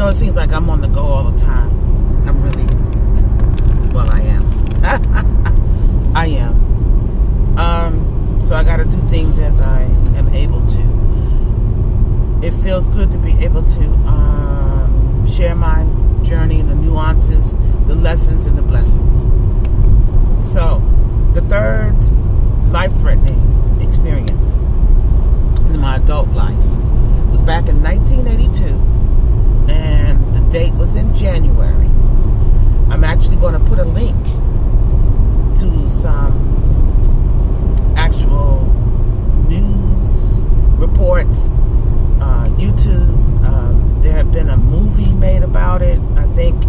know it seems like I'm on the go all the time. I'm really, well, I am. I am. So I got to do things as I am able to. It feels good to be able to share my journey and the nuances, the lessons, and the blessings. So, the third life-threatening experience in my adult life was back in 1982, and the date was in January. I'm actually going to put a link to some actual news reports, YouTube's. There had been a movie made about it, I think.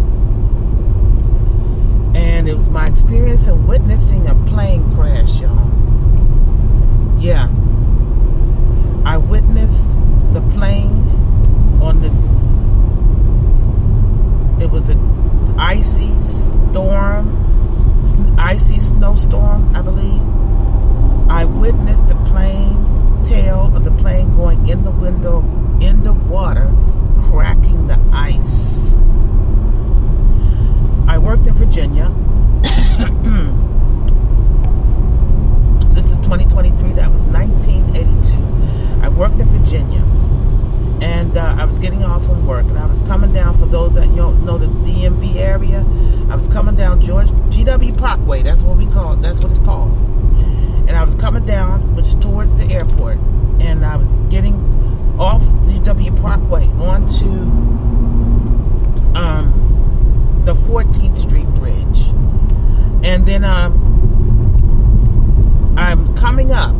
And it was my experience in witnessing a plane crash, y'all. Yeah. I witnessed the plane on this. It was an icy snowstorm, I believe. I witnessed the tail of the plane going in the window, in the water, cracking the ice. I worked in Virginia. This is 2023. That was 1982. I worked in Virginia, and I was getting off from work, and I was coming down. For those that know the DMV area, I was coming down GW Parkway. That's what it's called. And I was coming down, which towards the airport, and I was getting off the GW Parkway onto the 14th Street Bridge. And then I'm coming up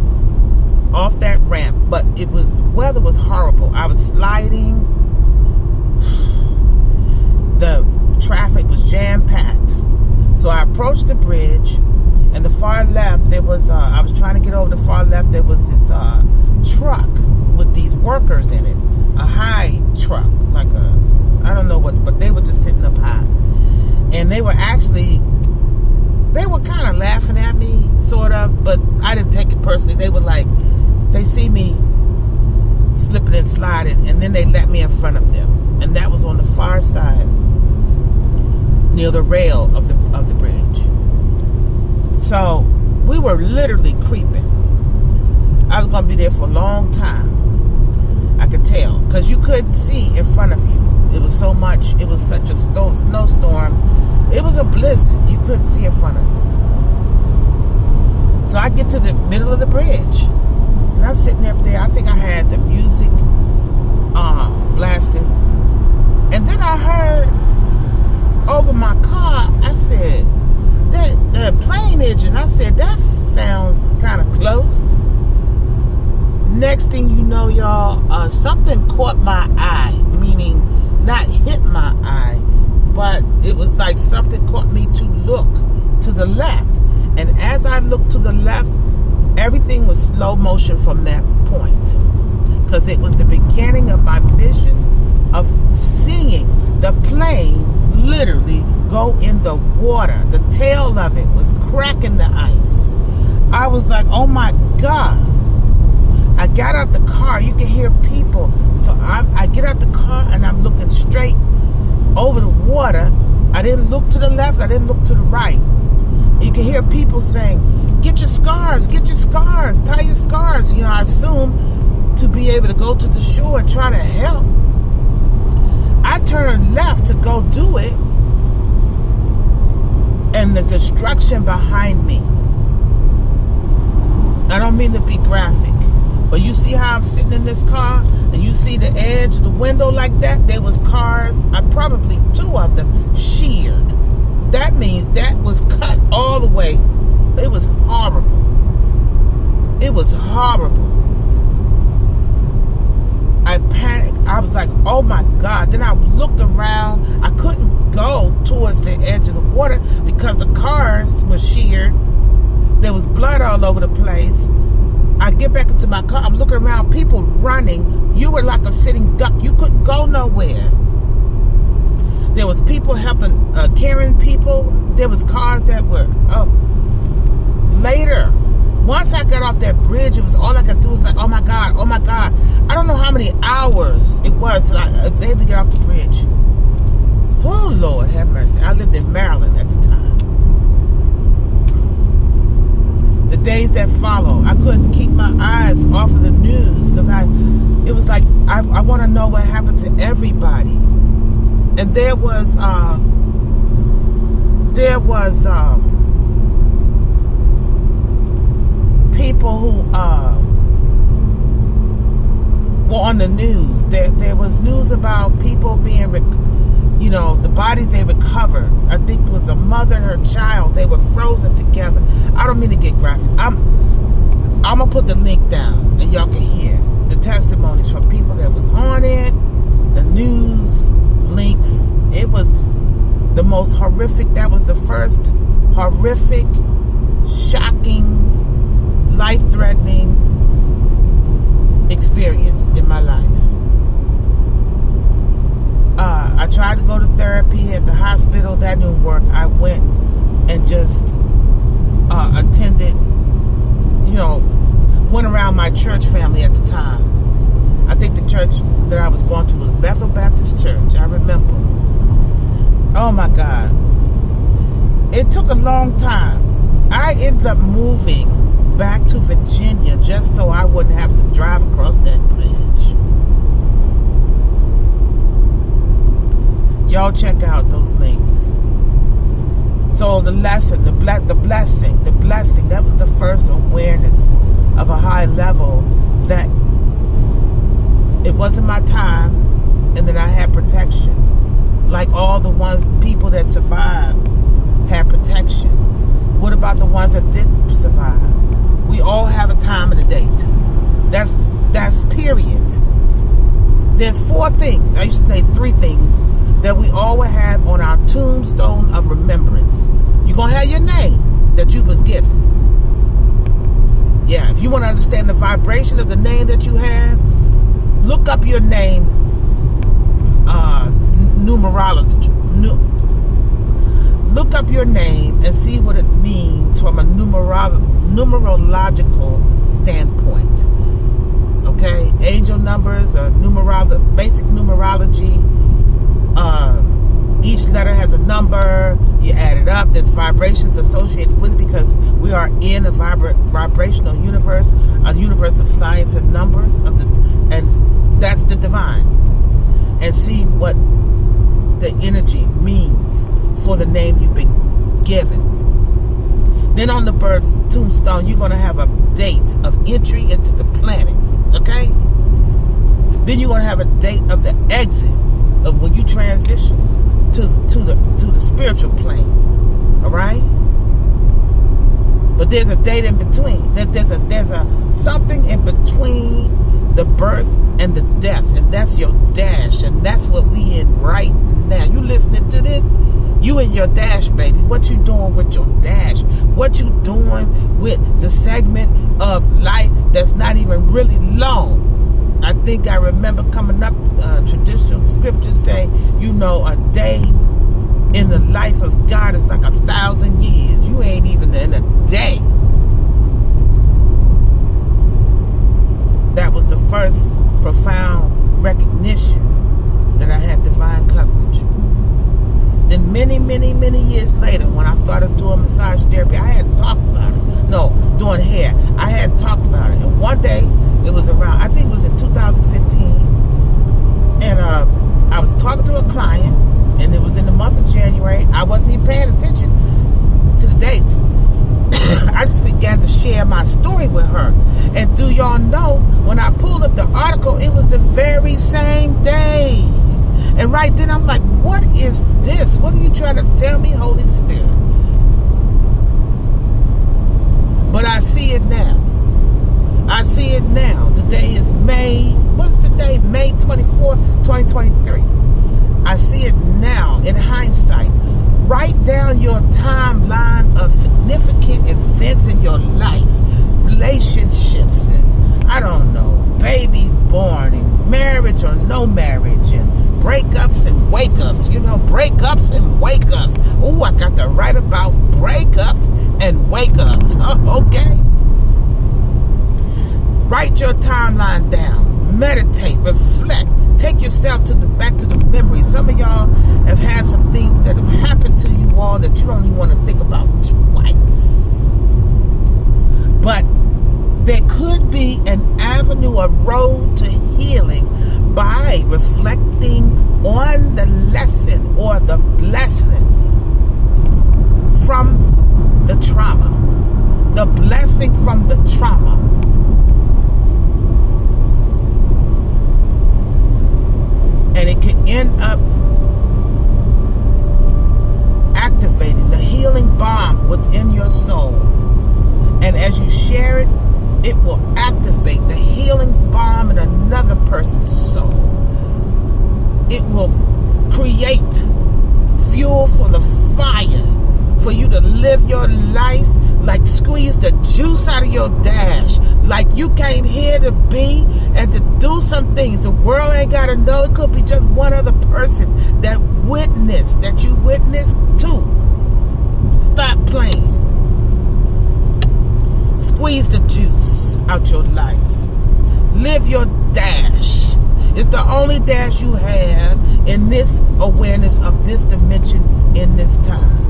off that ramp, but weather was horrible. I was sliding. The traffic was jam-packed. So I approached the bridge, and the far left, there was, I was trying to get over the far left, there was this truck with these workers in it. A high truck, like I don't know what, but they were just sitting up high. And they were kind of laughing at me, sort of, but I didn't take it personally. They were like, they see me slipping and sliding, and then they let me in front of them. And that was on the far side, near the rail of the bridge. So we were literally creeping. I was going to be there for a long time. I could tell, because you couldn't see in front of you. It was such a snowstorm. It was a blizzard. You couldn't see in front of you. So I get to the middle of the bridge, and I'm sitting up there. I think I had the music blasting. And then I heard over my car, I said, the plane engine. I said, that sounds kind of close. Next thing you know, y'all, something caught my eye, meaning not hit my eye, but it was like something caught me to look to the left. And as I looked to the left, everything was slow motion from that point, because it was the beginning of my vision of seeing the plane literally go in the water. The tail of it was cracking the ice. I was like, oh my God. I got out the car. You can hear people. So I get out the car, and I'm looking straight over the water. I didn't look to the left. I didn't look to the right. You can hear people saying, get your scars, tie your scars. I assume to be able to go to the shore and try to help. I turned left to go do it, and the destruction behind me. I don't mean to be graphic, but you see how I'm sitting in this car, and you see the edge of the window like that? There was cars, probably 2 of them, sheared. That means that was cut all the way. It was horrible. It was horrible. I panicked. I was like, oh my God. Then I looked around. I couldn't go towards the edge of the water because the cars were sheared. There was blood all over the place. I get back into my car. I'm looking around, people running. You were like a sitting duck. You couldn't go nowhere. There was people helping, carrying people. There was cars that were, later. Once I got off that bridge, it was all I could do was like, oh my God, oh my God. I don't know how many hours it was till I was able to get off the bridge. Oh, Lord, have mercy. I lived in Maryland at the time. The days that follow, I couldn't keep my eyes off of the news because it was like, I want to know what happened to everybody. And there was people who were on the news. There was news about people being, the bodies they recovered. I think it was a mother and her child. They were frozen together. I don't mean to get graphic. I'm gonna put the link down and y'all can hear the testimonies from people that was on it, the news links. It was the most horrific. That was the first horrific, shocking, life-threatening experience in my life. I tried to go to therapy at the hospital. That didn't work. I went and just attended, went around my church family at the time. I think the church that I was going to was Bethel Baptist Church. I remember. Oh my God. It took a long time. I ended up moving back to Virginia just so I wouldn't have to drive across that bridge. Y'all check out those links. So the lesson, the blessing, that was the first awareness of a high level that it wasn't my time and that I had protection. Like all the people that survived had protection. What about the ones that didn't survive? We all have a time and a date. That's period. There's 4 things, I used to say 3 things, that we all will have on our tombstone of remembrance. You're going to have your name that you was given. Yeah, if you want to understand the vibration of the name that you have, look up your name numerology. Look up your name and see what it means from a numerological standpoint. Okay, angel numbers, basic numerology. Each letter has a number. You add it up. There's vibrations associated with it because we are in a vibrational universe, a universe of science and numbers and that's the divine. And see what the energy means for the name you've been given. Then on the bird's tombstone, you're going to have a date of entry into the planet. Okay? Then you're going to have a date of the exit of when you transition to the spiritual plane. All right? But there's a date in between. There's a something in between the birth and the death, and that's your dash, and that's what we in right now. You listening to this? You in your dash, baby. What you doing with your dash? What you doing with the segment of life that's not even really long? I think I remember coming up, traditional scriptures say, a day in the life of God is like 1,000 years. You ain't even in a day. That was the first profound recognition that I had divine coverage. Then many, many, many years later, when I started doing massage therapy, I had talked about it. No, doing hair. I had talked about it. And one day, it was around, I think it was in 2015, and I was talking to a client, and it was in the month of January. I wasn't even paying attention to the dates. I just began to share my story with her. And do y'all know, when I pulled up the article, it was the very same day. And right then I'm like, what is this? What are you trying to tell me, Holy Spirit? But I see it now. I see it now. Today is May 24, 2023. I see it now in hindsight. Write down your timeline of significant events in your life, relationships, and I don't know, babies born, and marriage or no marriage, and breakups and wake-ups. Breakups and wake-ups. Oh, I got to write about breakups and wake-ups. Okay? Write your timeline down. Meditate, reflect. Take your yourself back to the memory. Some of y'all have had some things that have happened to you all that you don't even want to think about twice. But there could be an avenue, a road to healing by reflecting on the lesson or the blessing from the trauma. The blessing from the trauma. And it can end up activating the healing bomb within your soul. And as you share it, it will activate the healing bomb in another person's soul. It will create fuel for the fire for you to live your life, like squeeze the juice out of your dash, like you came here to be and to do some things. The world ain't got to know. It could be just one other person that you witnessed to. Stop playing. Squeeze the juice out your life. Live your dash. It's the only dash you have in this awareness of this dimension in this time.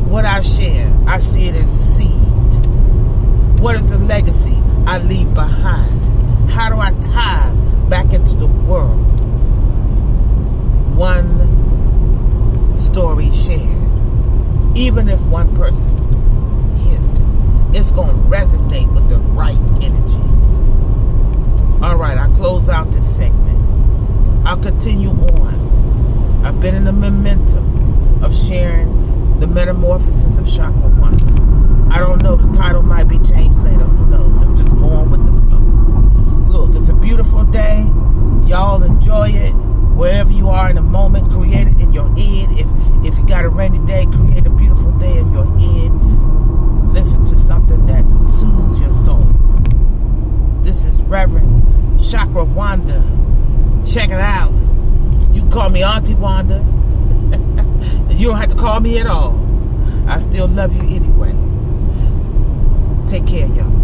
What I share, I see it as seed. What is the legacy I leave behind? How do I tithe back into the world? One story shared. Even if one person hears it, it's going to resonate with the right energy. All right, I close out this segment. I'll continue on. I've been in the momentum of sharing the metamorphosis of Chakra Wanda. I don't know, the title might be changed later. Who knows? I'm just going with the flow. Look, it's a beautiful day. Y'all enjoy it. Wherever you are in the moment, create it in your head. If you got a rainy day, create a beautiful day in your head. Listen to something that soothes your soul. This is Reverend Chakra Wanda. Check it out. You can call me Auntie Wanda. You don't have to call me at all. I still love you anyway. Take care, y'all.